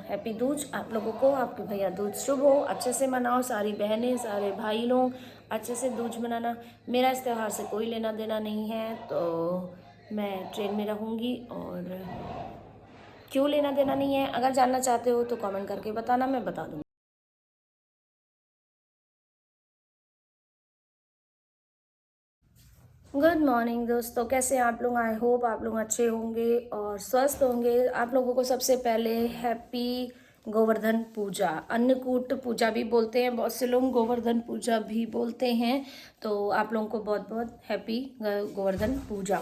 Happy Dooj आप लोगों को, आपके भैया दूज शुभ हो, अच्छे से मनाओ, सारी बहनें सारे भाई लोग अच्छे से दूज मनाना। मेरा इस त्यौहार से कोई लेना देना नहीं है, तो मैं ट्रेन में रहूँगी। और क्यों लेना देना नहीं है, अगर जानना चाहते हो तो कमेंट करके बताना, मैं बता दूँगी। गुड मॉर्निंग दोस्तों, कैसे हैं आप लोग। आई होप आप लोग अच्छे होंगे और स्वस्थ होंगे। आप लोगों को सबसे पहले हैप्पी गोवर्धन पूजा, अन्नकूट पूजा भी बोलते हैं, बहुत से लोग गोवर्धन पूजा भी बोलते हैं। तो आप लोगों को बहुत बहुत हैप्पी गोवर्धन पूजा।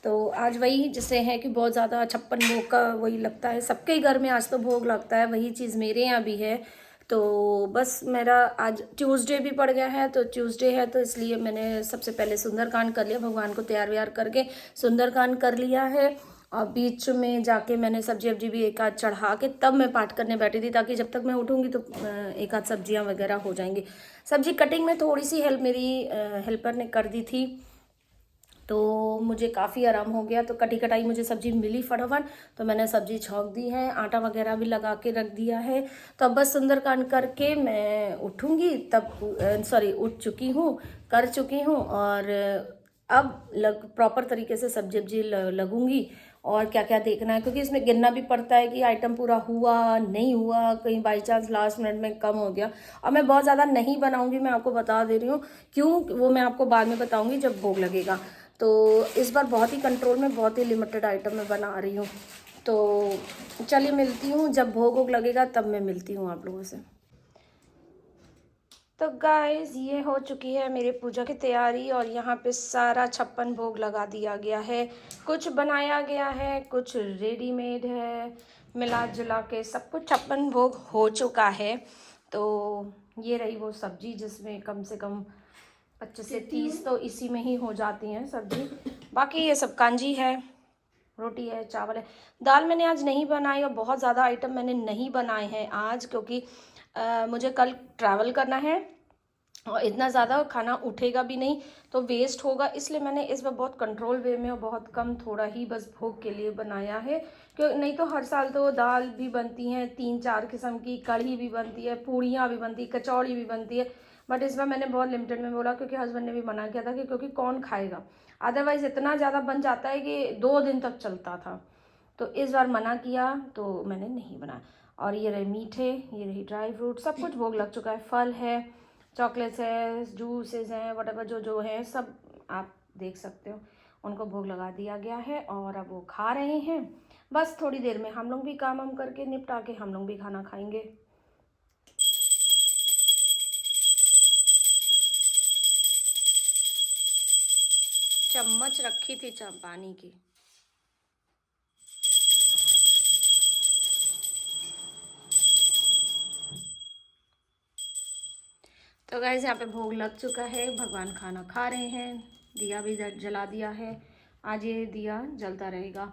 तो आज वही जैसे है कि बहुत ज़्यादा 56 भोग का वही लगता है, सबके घर में आज तो भोग लगता है, वही चीज़ मेरे यहाँ भी है। तो बस मेरा आज ट्यूसडे भी पड़ गया है, तो ट्यूसडे है तो इसलिए मैंने सबसे पहले सुंदरकांड कर लिया, भगवान को तैयार व्यार करके सुंदरकांड कर लिया है। और बीच में जाके मैंने सब्जी वब्जी भी एक आध चढ़ा के तब मैं पाठ करने बैठी थी, ताकि जब तक मैं उठूँगी तो एक आध सब्जियां वगैरह हो जाएंगी। सब्जी कटिंग में थोड़ी सी हेल्प मेरी हेल्पर ने कर दी थी, तो मुझे काफ़ी आराम हो गया। तो कटी कटाई मुझे सब्जी मिली फटाफट, तो मैंने सब्जी छौंक दी है, आटा वगैरह भी लगा के रख दिया है। तो अब बस सुंदरकांड करके मैं उठूँगी, तब उठ चुकी हूँ, कर चुकी हूँ। और अब प्रॉपर तरीके से सब्जी वब्जी लगूंगी। और क्या क्या देखना है, क्योंकि इसमें गिनना भी पड़ता है कि आइटम पूरा हुआ नहीं हुआ, कहीं बाई चांस लास्ट मिनट में कम हो गया। और मैं बहुत ज़्यादा नहीं बनाऊंगी, मैं आपको बता दे रही हूँ क्यों, वो मैं आपको बाद में बताऊंगी जब भोग लगेगा। तो इस बार बहुत ही कंट्रोल में, बहुत ही लिमिटेड आइटम में बना रही हूँ। तो चलिए मिलती हूँ जब भोग वोग लगेगा, तब मैं मिलती हूँ आप लोगों से। तो गाइस ये हो चुकी है मेरी पूजा की तैयारी, और यहाँ पे सारा 56 भोग लगा दिया गया है। कुछ बनाया गया है, कुछ रेडीमेड है, मिला जुला के सब कुछ 56 भोग हो चुका है। तो ये रही वो सब्जी जिसमें कम से कम 25 से 30 तो इसी में ही हो जाती हैं सब्जी। बाकी ये सब कांजी है, रोटी है, चावल है। दाल मैंने आज नहीं बनाई, और बहुत ज़्यादा आइटम मैंने नहीं बनाए हैं आज, क्योंकि मुझे कल ट्रैवल करना है और इतना ज़्यादा खाना उठेगा भी नहीं तो वेस्ट होगा, इसलिए मैंने इस बार बहुत कंट्रोल वे में और बहुत कम, थोड़ा ही बस भोग के लिए बनाया है। क्यों नहीं तो हर साल तो दाल भी बनती हैं 3-4 किस्म की, कढ़ी भी बनती है, पूड़ियाँ भी बनती है, कचौड़ी भी बनती है। बट इस बार मैंने बहुत लिमिटेड में बोला, क्योंकि हस्बैंड ने भी मना किया था कि क्योंकि कौन खाएगा, अदरवाइज़ इतना ज़्यादा बन जाता है कि 2 दिन तक चलता था। तो इस बार मना किया, तो मैंने नहीं बनाया। और ये रहे मीठे, ये रही ड्राई फ्रूट, सब कुछ भोग लग चुका है। फल है, चॉकलेट्स है, जूसेस हैं, वटेवर जो जो है सब आप देख सकते हो, उनको भोग लगा दिया गया है। और अब वो खा रहे हैं, बस थोड़ी देर में हम लोग भी काम वाम करके निपटा के हम लोग भी खाना खाएंगे। चम्मच रखी थी पानी की। तो गाइस यहाँ पे भोग लग चुका है, भगवान खाना खा रहे हैं, दिया भी जला दिया है। आज ये दिया जलता रहेगा।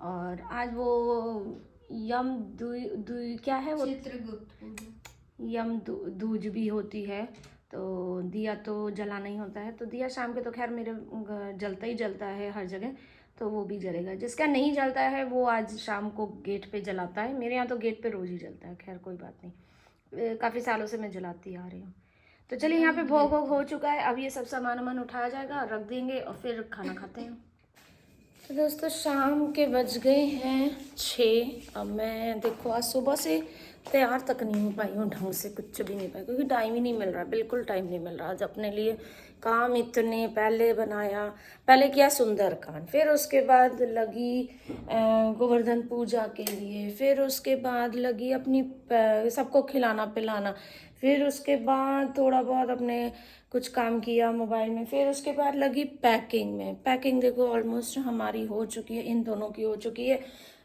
और आज वो यम क्या है वो, यम दूज भी होती है, तो दिया तो जलाना ही होता है। तो दिया शाम के तो खैर मेरे जलता ही जलता है हर जगह, तो वो भी जलेगा। जिसका नहीं जलता है वो आज शाम को गेट पे जलाता है। मेरे यहाँ तो गेट पे रोज़ ही जलता है, खैर कोई बात नहीं, काफ़ी सालों से मैं जलाती आ रही हूँ। तो चलिए यहाँ पे भोग वोग हो चुका है, अब ये सब सामान वामान उठाया जाएगा, रख देंगे और फिर खाना खाते हैं। तो दोस्तों शाम के बज गए हैं 6। अब मैं देखो आज सुबह से तैयार तक नहीं हो पाई हूँ ढंग से, कुछ भी नहीं पाई, क्योंकि टाइम ही नहीं मिल रहा, बिल्कुल टाइम नहीं मिल रहा आज अपने लिए। काम इतने, पहले बनाया, पहले किया सुंदरकांड, फिर उसके बाद लगी गोवर्धन पूजा के लिए, फिर उसके बाद लगी अपनी सबको खिलाना पिलाना, फिर उसके बाद थोड़ा बहुत अपने कुछ काम किया मोबाइल में, फिर उसके बाद लगी पैकिंग में। पैकिंग देखो ऑलमोस्ट हमारी हो चुकी है, इन दोनों की हो चुकी है,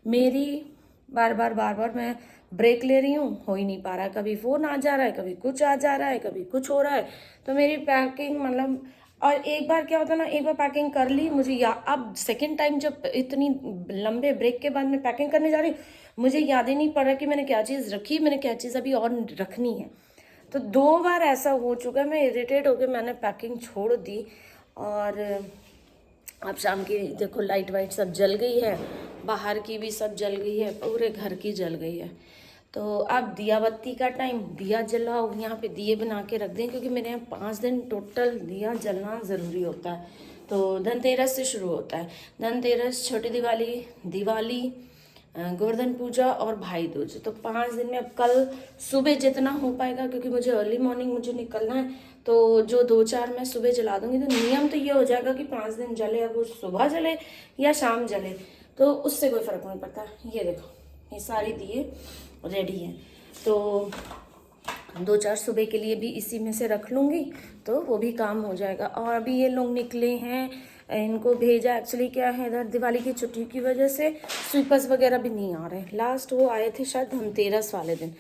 मेरी बार बार मैं ब्रेक ले रही हूँ, हो ही नहीं पा रहा है, कभी फ़ोन आ जा रहा है, कभी कुछ आ जा रहा है, कभी कुछ हो रहा है। तो मेरी पैकिंग मतलब, और एक बार क्या होता है ना, एक बार पैकिंग कर ली मुझे अब सेकेंड टाइम जब इतनी लंबे ब्रेक के बाद मैं पैकिंग करने जा रही हूँ, मुझे याद ही नहीं पड़ रहा कि मैंने क्या चीज़ रखी, मैंने क्या चीज़ अभी और रखनी है। तो 2 बार ऐसा हो चुका है, मैं इरिटेट होकर मैंने पैकिंग छोड़ दी। और अब शाम की देखो लाइट वाइट सब जल गई है, बाहर की भी सब जल गई है, पूरे घर की जल गई है। तो अब दिया बत्ती का टाइम, दिया जलाओ, यहाँ पे दिए बना के रख दें क्योंकि मेरे यहाँ 5 दिन टोटल दिया जलना ज़रूरी होता है। तो धनतेरस से शुरू होता है, धनतेरस, छोटी दिवाली, दिवाली, गोवर्धन पूजा और भाई दूज। तो 5 दिन में अब कल सुबह जितना हो पाएगा, क्योंकि मुझे अर्ली मॉर्निंग मुझे निकलना है, तो जो 2-4 मैं सुबह जला दूंगी। तो नियम तो ये हो जाएगा कि 5 दिन जले, अब वो सुबह जले या शाम जले तो उससे कोई फ़र्क नहीं पड़ता। ये देखो, ये सारी दिए रेडी हैं, तो 2-4 सुबह के लिए भी इसी में से रख लूँगी तो वो भी काम हो जाएगा। और अभी ये लोग निकले हैं, इनको भेजा, एक्चुअली क्या है इधर दिवाली की छुट्टी की वजह से स्वीपर्स वगैरह भी नहीं आ रहे हैं। लास्ट वो आए थे शायद धनतेरस वाले दिन,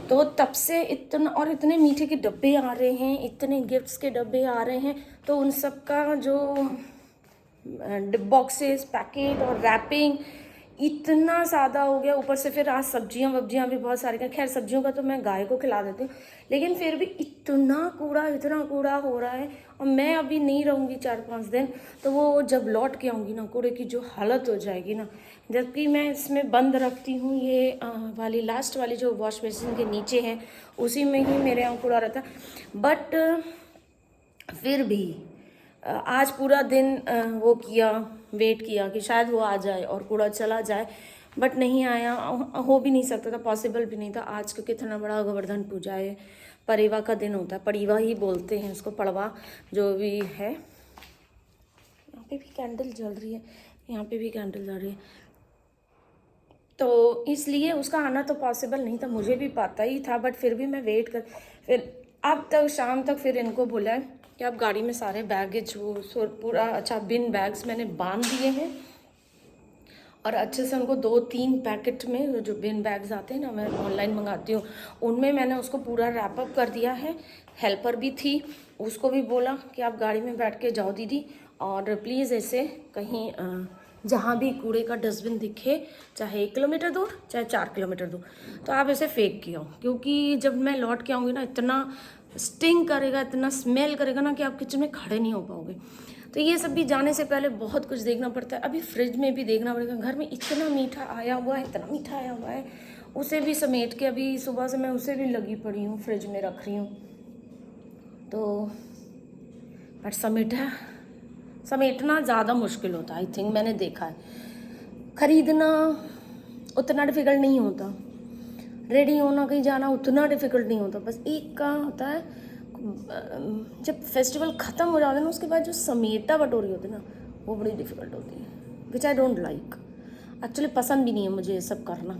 तो तब से इतना, और इतने मीठे के डब्बे आ रहे हैं, इतने गिफ्ट्स के डब्बे आ रहे हैं, तो उन सब का जो बॉक्सेस, पैकेट और रैपिंग इतना ज़्यादा हो गया। ऊपर से फिर आज सब्जियां वब्जियां भी बहुत सारी, खैर सब्जियों का तो मैं गाय को खिला देती हूँ, लेकिन फिर भी इतना कूड़ा हो रहा है। और मैं अभी नहीं रहूँगी 4-5 दिन, तो वो जब लौट के आऊँगी ना, कूड़े की जो हालत हो जाएगी ना। जबकि मैं इसमें बंद रखती हूँ, ये वाली लास्ट वाली जो वॉश बेसिन के नीचे है उसी में ही मेरे यहाँ कूड़ा रहता है। बट फिर भी आज पूरा दिन वो किया, वेट किया कि शायद वो आ जाए और कूड़ा चला जाए, बट नहीं आया। हो भी नहीं सकता था, पॉसिबल भी नहीं था आज, क्योंकि इतना बड़ा गोवर्धन पूजा है, परेवा का दिन होता है, पड़ीवा ही बोलते हैं उसको, पड़वा जो भी है। यहाँ पे भी कैंडल जल रही है, यहाँ पे भी कैंडल जल रही है, तो इसलिए उसका आना तो पॉसिबल नहीं था, मुझे भी पता ही था, बट फिर भी मैं वेट कर, फिर अब तक शाम तक फिर इनको बोला है कि आप गाड़ी में सारे बैगेज वो पूरा अच्छा बिन बैग्स मैंने बांध दिए हैं, और अच्छे से उनको 2-3 पैकेट में जो बिन बैग्स आते हैं ना, मैं ऑनलाइन मंगाती हूँ, उनमें मैंने उसको पूरा रैप अप कर दिया है। हेल्पर भी थी, उसको भी बोला कि आप गाड़ी में बैठ के जाओ दीदी, और प्लीज़ ऐसे कहीं जहाँ भी कूड़े का डस्टबिन दिखे, चाहे 1 किलोमीटर दूर चाहे 4 किलोमीटर दूर, तो आप ऐसे फेंक के आओ, क्योंकि जब मैं लौट के आऊँगी ना, इतना स्टिंग करेगा, इतना स्मेल करेगा ना कि आप किचन में खड़े नहीं हो पाओगे। तो ये सब भी जाने से पहले बहुत कुछ देखना पड़ता है। अभी फ्रिज में भी देखना पड़ेगा, घर में इतना मीठा आया हुआ है, इतना मीठा आया हुआ है, उसे भी समेट के अभी सुबह से मैं उसे भी लगी पड़ी हूँ, फ्रिज में रख रही हूँ। तो पर समेटना ज़्यादा मुश्किल होता है, आई थिंक, मैंने देखा है। ख़रीदना उतना डिफ़िकल्ट नहीं होता, रेडी होना कहीं जाना उतना डिफ़िकल्ट नहीं होता। बस एक का होता है, जब फेस्टिवल ख़त्म हो जाता है ना, उसके बाद जो समेटा बटोरी होती है ना, वो बड़ी डिफ़िकल्ट होती है, विच आई डोंट लाइक। एक्चुअली पसंद भी नहीं है मुझे ये सब करना,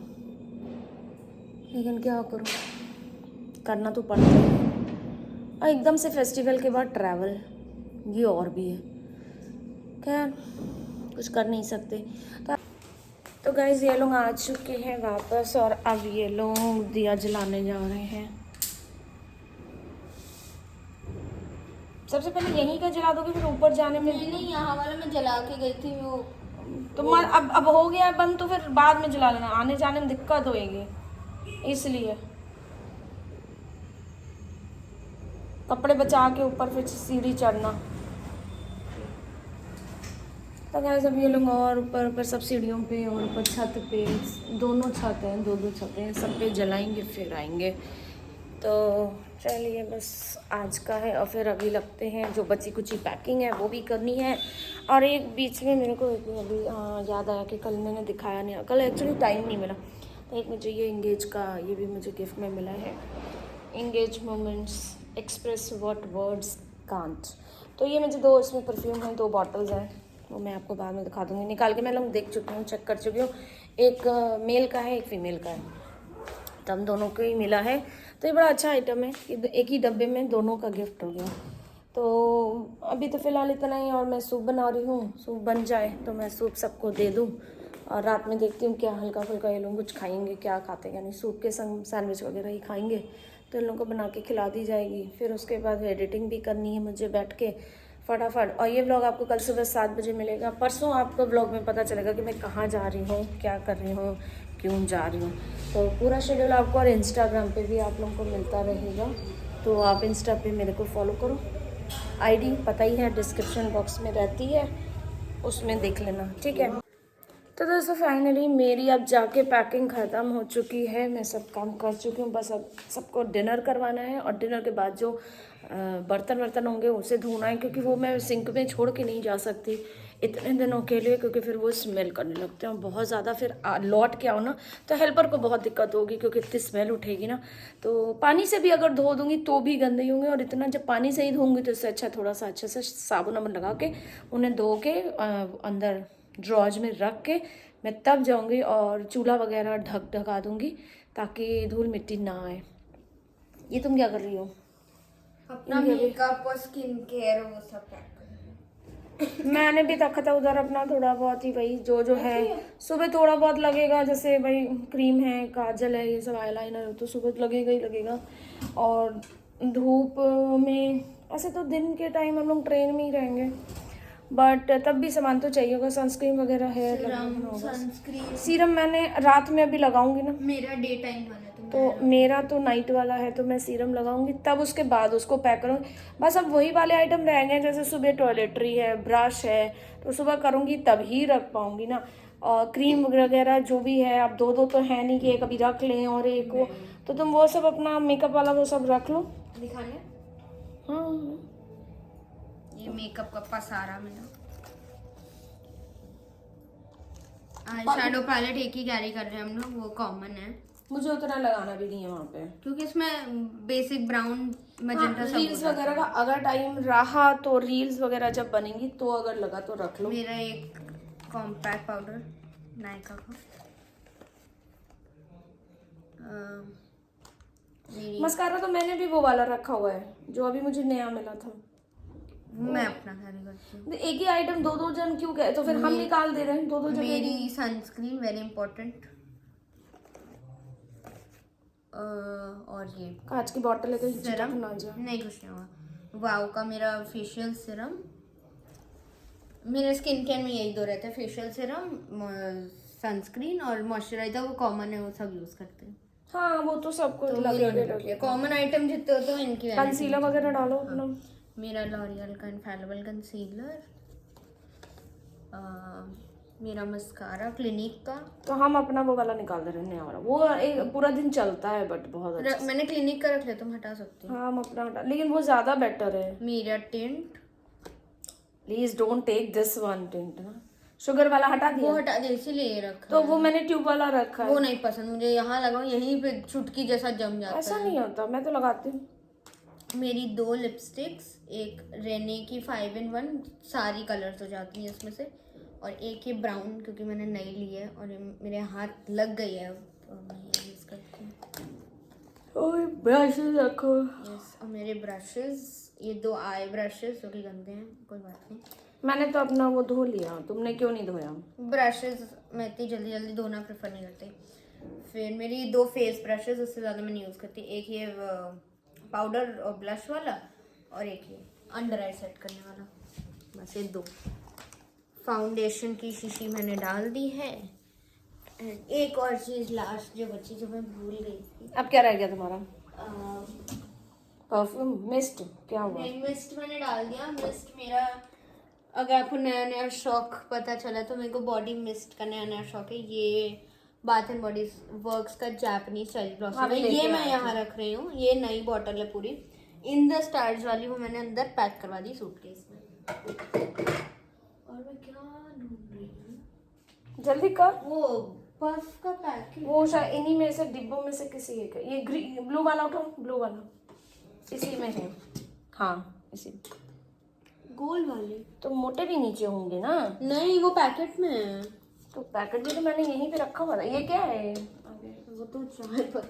लेकिन क्या करूँ, करना तो पड़ता है। और एकदम से फेस्टिवल के बाद ट्रैवल, ये और भी है, खैर कुछ कर नहीं सकते। तो गाइस ये लोग आ चुके हैं वापस, और अब ये लोग दिया जलाने जा रहे हैं। सबसे पहले यहीं का जला दोगे, फिर ऊपर जाने में? नहीं, यहाँ वाला मैं जला के गई थी वो। तो अब हो गया है बंद, तो फिर बाद में जला लेना, आने जाने में दिक्कत होएगी, इसलिए कपड़े बचा के ऊपर फिर सीढ़ी चढ़ना। तो गाइस अब ये लोग और ऊपर सब सीढ़ियों पे और ऊपर छत पे, दोनों छत हैं, 2-2 छतें हैं, सब पे जलाएंगे फिर आएंगे। तो चलिए बस आज का है, और फिर अभी लगते हैं, जो बची कुची पैकिंग है वो भी करनी है। और एक बीच में मेरे को अभी याद आया कि कल मैंने दिखाया नहीं, कल एक्चुअली टाइम नहीं मिला, तो एक मुझे ये इंगेज का, ये भी मुझे गिफ्ट में मिला है, engage moments express what words can't. तो ये मुझे 2 इसमें परफ्यूम हैं, 2 बॉटल्स हैं, वो मैं आपको बाद में दिखा दूँगी, निकाल के मैं लोग देख चुकी हूँ, चेक कर चुकी हूँ। एक मेल का है, एक फीमेल का है, तो हम दोनों को ही मिला है। तो ये बड़ा अच्छा आइटम है कि एक ही डब्बे में दोनों का गिफ्ट हो गया। तो अभी तो फ़िलहाल इतना ही, और मैं सूप बना रही हूँ, सूप बन जाए तो मैं सूप सबको दे दूँ, और रात में देखती हूँ क्या हल्का फुल्का ये लोग कुछ खाएंगे, क्या खाते हैं, यानी सूप के संग सैंडविच वगैरह ही खाएंगे, तो इन लोगों को बना के खिला दी जाएगी। फिर उसके बाद एडिटिंग भी करनी है मुझे बैठ के फटाफट। और ये व्लॉग आपको कल सुबह 7 बजे मिलेगा। परसों आपको व्लॉग में पता चलेगा कि मैं कहाँ जा रही हूँ, क्या कर रही हूँ, क्यों जा रही हूँ। तो पूरा शेड्यूल आपको, और इंस्टाग्राम पे भी आप लोगों को मिलता रहेगा, तो आप इंस्टा पे मेरे को फॉलो करो, आईडी पता ही है, डिस्क्रिप्शन बॉक्स में रहती है, उसमें देख लेना, ठीक है। तो दोस्तों फाइनली मेरी अब जाके पैकिंग ख़त्म हो चुकी है, मैं सब काम कर चुकी हूँ, बस अब सबको डिनर करवाना है और डिनर के बाद जो बर्तन होंगे उसे धोना है, क्योंकि वो मैं सिंक में छोड़ के नहीं जा सकती इतने दिनों के लिए, क्योंकि फिर वो स्मेल करने लगते हैं बहुत ज़्यादा। फिर लौट के आओ ना तो हेल्पर को बहुत दिक्कत होगी, क्योंकि इतनी स्मेल उठेगी ना। तो पानी से भी अगर धो दूँगी तो भी गंदे होंगे, और इतना जब पानी से ही धोऊँगी तो इससे अच्छा थोड़ा सा अच्छे से साबुन वाबुन लगा के उन्हें धो के अंदर ड्रॉज में रख के मैं तब जाऊंगी और चूल्हा वगैरह ढका दूंगी ताकि धूल मिट्टी ना आए। ये तुम क्या कर रही हो? अपना मेकअप और स्किन केयर वो सब पैक मैंने भी रखा था उधर अपना थोड़ा बहुत ही, वही जो है सुबह थोड़ा बहुत लगेगा, जैसे भाई क्रीम है, काजल है, ये सब आईलाइनर तो सुबह लगेगा ही लगेगा। और धूप में ऐसे तो दिन के टाइम हम लोग ट्रेन में ही रहेंगे, बट तब भी सामान तो चाहिए होगा, सनस्क्रीन वगैरह है, सनस्क्रीन सीरम मैंने रात में अभी लगाऊंगी ना, मेरा डे टाइम वाला तो मेरा तो नाइट वाला है, तो मैं सीरम लगाऊंगी तब उसके बाद उसको पैक करूँगी। बस अब वही वाले आइटम रहेंगे, जैसे सुबह टॉयलेटरी है, ब्रश है, तो सुबह करूँगी तब ही रख पाऊँगी ना। और क्रीम वगैरह जो भी है, अब दो तो है नहीं कि एक अभी रख लें और एक वो, तो तुम वो सब अपना मेकअप वाला वो सब रख लो। दिखाने। हाँ ये मेकअप का पसारा मेरा। शैडो पैलेट एक ही कैरी कर रहे हैं हम लोग, वो कॉमन है, मुझे उतना लगाना भी नहीं है वहाँ पे, क्योंकि इसमें बेसिक ब्राउन मजेंटा सब रील्स वगैरह का अगर टाइम रहा तो रील्स वगैरह जब बनेंगी तो अगर लगा तो रख लो। मेरा एक कॉम्पैक्ट पाउडर नायका का, मस्कारा तो मैंने भी वो वाला रखा हुआ है जो अभी मुझे नया मिला था, मैं अपना कैरी करती हूँ। एक ही आइटम दो जन क्यों कहे, तो फिर हम निकाल दे रहे हैं दो जन। मेरी सनस्क्रीन वेरी इंपॉर्टेंट, और ये कांच की बॉटल है, कहीं सिरम चिपक ना जाए। नहीं, कुछ नहीं हुआ। वाव का मेरा फेशियल सिरम, मेरे स्किन केयर में यही दो रहते हैं, फेशियल सिरम, सनस्क्रीन और मॉइस्चराइजर, वो कॉमन है, वो सब यूज करते हैं। हाँ वो तो सबको लगे कॉमन आइटम जितने होते हैं इनकी। कंसीलर वगैरह डालो अपना। मेरा लॉरियल का इनफैलिबल कंसीलर, मेरा मस्कारा क्लिनिक का, तो हम अपना वो वाला निकाल दे रहे हैं नया वाला, वो एक पूरा दिन चलता है बट बहुत अच्छा। मैंने क्लिनिक का रख लिया, तुम हटा सकते हो। हाँ हम अपना हटा, लेकिन वो ज्यादा बेटर है। मेरा tint, please don't take this one tint ना, शुगर वाला हटा दिया, वो हटा दे, इसीलिए रखा तो वो मैंने ट्यूब वाला रखा है। वो नहीं पसंद मुझे, यहाँ लगाओ यहीं पे चुटकी जैसा जम जाता है। ऐसा नहीं होता, मैं तो लगाती हूँ। मेरी 2 लिपस्टिक्स, एक रेने की 5 in 1, सारी कलर्स हो जाती हैं इसमें से, और एक ये ब्राउन क्योंकि मैंने नई ली है और ये मेरे हाथ लग गई है, तो मैं ये यूज़ करती हूँ। और ब्रशेस रखो। यस, और मेरे ब्रशेस, ये 2 आई ब्रशेस जो कि गंदे हैं, कोई बात नहीं, मैंने तो अपना वो धो लिया, तुमने क्यों नहीं धोया? ब्रशेस मैं इतनी जल्दी धोना प्रेफर नहीं करती। फिर मेरी 2 फेस ब्रशेस, उससे ज़्यादा मैं नहीं यूज़ करती, एक ये पाउडर और ब्लश वाला, और एक ये अंडर आई सेट करने वाला, बस ये 2। फाउंडेशन की शीशी मैंने डाल दी है। एक और चीज़ लास्ट जो बची, जो मैं भूल गई थी। अब क्या रह गया तुम्हारा? परफ्यूम मिस्ट, क्या हुआ? नहीं, मिस्ट मैंने डाल दिया। मिस्ट मेरा, अगर आपको नया शौक पता चला तो मेरे को बॉडी मिस्ट का नया शौक है। ये बाथ एंड बॉडी वर्क्स का जापानीज चेरी ब्लॉसम है, ये मैं यहाँ रख रही हूँ। ये नई बॉटल है पूरी, इन द स्टार्स वाली, वो मैंने अंदर पैक करवा दी सूटकेस में। और मैं क्या ढूंढ रही हूँ, जल्दी कर। वो पर्फ का पैकेट, वो शायद इन्हीं में से डिब्बों में से किसी एक है। ये ग्रीन ब्लू वाला उठाओ, ब्लू वाला इसी में है। हाँ इसी गोल वाले तो मोटे भी नीचे होंगे ना। नहीं, वो पैकेट में है। तो पैकेट भी तो मैंने यहीं पे रखा हुआ था। ये क्या है? वो तो चाय पर,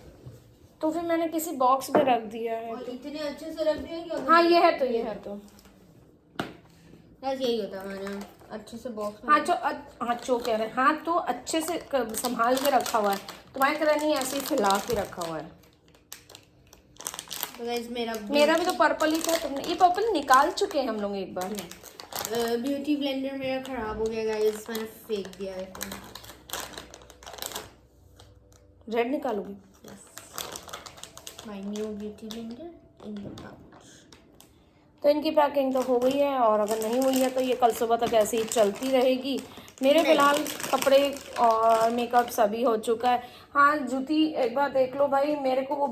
तो फिर मैंने किसी बॉक्स में रख दिया है। और इतने अच्छे से रख दिया कि हाँ ये है तो, ये है तो बस यही होता है, मैंने अच्छे से बॉक्स में। हाँ कह रहे हैं, हाँ तो अच्छे से संभाल के रखा हुआ है। तुम्हारी तरह नहीं ऐसे ही फैला के रखा हुआ है। तो गाइस मेरा भी तो पर्पल ही था, तुमने ये पर्पल निकाल चुके हैं हम लोग एक बार। ब्यूटी ब्लेंडर मेरा खराब हो गया गाइस, मैंने फेंक दिया है। रेड निकालोगी? My new beauty blender in the pouch. तो इनकी पैकिंग तो हो गई है, और अगर नहीं हुई है तो ये कल सुबह तक ऐसे ही चलती रहेगी। मेरे फिलहाल कपड़े और मेकअप सभी हो चुका है। हाँ जूती एक बार देख लो भाई, मेरे को वो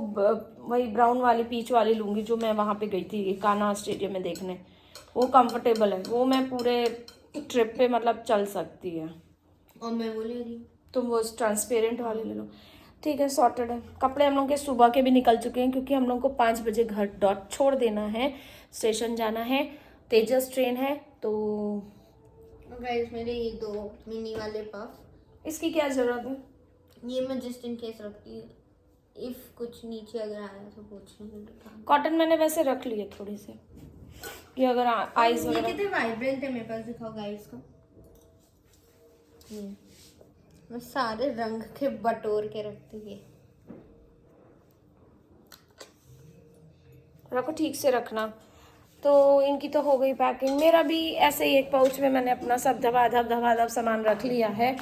वही ब्राउन वाली पीच वाली लूंगी जो मैं वहाँ पे गई थी कान्हा स्टेडियम में देखने। वो कंफर्टेबल है, वो मैं पूरे ट्रिप पे मतलब चल सकती है। और मैं वो ले रही हूँ। तुम वो ट्रांसपेरेंट वाले ले लो। ठीक है, सॉर्टेड है। कपड़े हम लोग के सुबह के भी निकल चुके हैं क्योंकि हम लोग को 5 बजे घर डॉट छोड़ देना है, स्टेशन जाना है, तेजस ट्रेन है। तो गाइस मेरे ये 2 मिनी वाले पफ, इसकी क्या ज़रूरत है? ये मैं जस्ट इन केस रखती हूँ, इफ कुछ नीचे अगर आया तो पूछने के लिए। कॉटन मैंने वैसे रख लिए थोड़े से कि अगर आइज ये वगैरह। कितने वाइब्रेंट है मेरे पास, दिखाओ गाइस को। ये मैं सारे रंग के बटोर के रखती है। रखो, ठीक से रखना। तो इनकी तो हो गई पैकिंग। मेरा भी ऐसे ही एक पाउच में मैंने अपना सब धबाधब सामान रख लिया है।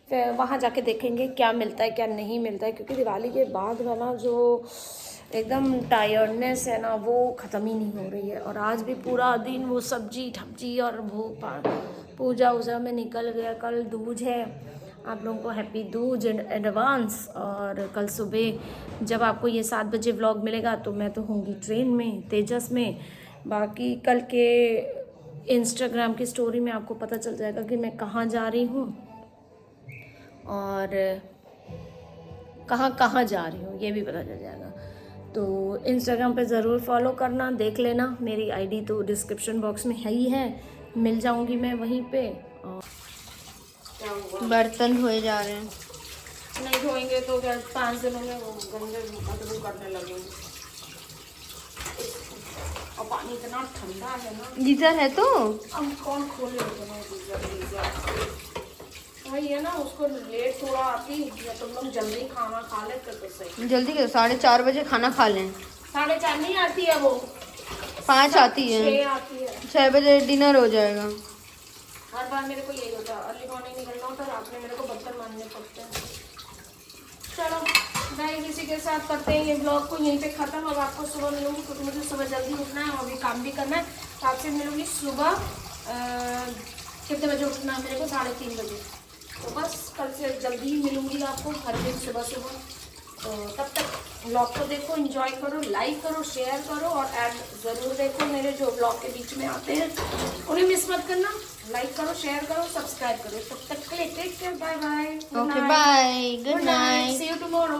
फिर वहाँ जाके देखेंगे क्या मिलता है क्या नहीं मिलता है, क्योंकि दिवाली के बाद का ना जो एकदम टायर्डनेस है ना वो ख़त्म ही नहीं हो रही है। और आज भी पूरा दिन वो सब्जी ठब्जी और वो पूजा वूजा में निकल गया। कल दूज है, आप लोगों को हैप्पी दूज इन एडवांस। और कल सुबह जब आपको ये 7 बजे व्लॉग मिलेगा तो मैं तो होंगी ट्रेन में, तेजस में। बाकी कल के इंस्टाग्राम की स्टोरी में आपको पता चल जाएगा कि मैं कहाँ जा रही हूँ और कहाँ कहाँ जा रही हूँ, ये भी पता चल जाएगा। तो इंस्टाग्राम पे ज़रूर फॉलो करना, देख लेना। मेरी आईडी तो डिस्क्रिप्शन बॉक्स में है ही है, मिल जाऊँगी मैं वहीं पे। और बर्तन धोए जा रहे हैं। नहीं धोएंगे तो क्या 5 दिनों में वो गंदे बदबू करने लगेंगे। और पानी इतना ठंडा है ना। गीजर है तो अब कौन खोले इतना गीजर। वही है ना, उसको लेट थोड़ा आती या तुम लोग जल्दी खाना खा लेते तो सही। जल्दी करो, 4:30 बजे खाना खा लें। 4:30 नहीं आती है वो, 5 आती है, 6 आती है। 6 बजे डिनर हो जाएगा। हर बार मेरे को यही होता है, अर्ली मॉर्निंग निकलना होता है, रात में मेरे को बर्तन मांजने पड़ते हैं। चलो गाइस, इसी के साथ करते हैं ये ब्लॉग को यहीं पे ख़त्म। अब आपको सुबह मिलूंगी क्योंकि मुझे सुबह जल्दी उठना है और भी काम भी करना है। तो आपसे मिलूंगी सुबह कितने बजे उठना है मेरे को? 3:30 बजे। तो बस कल से जल्दी ही मिलूंगी आपको हर दिन सुबह सुबह। तो तब तक ब्लॉग को देखो, एंजॉय करो, लाइक करो, शेयर करो और ऐड ज़रूर देखो। मेरे जो ब्लॉग के बीच में आते हैं उन्हें मिस मत करना। लाइक करो, शेयर करो, सब्सक्राइब करो। तब तक के लिए take care, bye bye, okay bye, good night, see you tomorrow.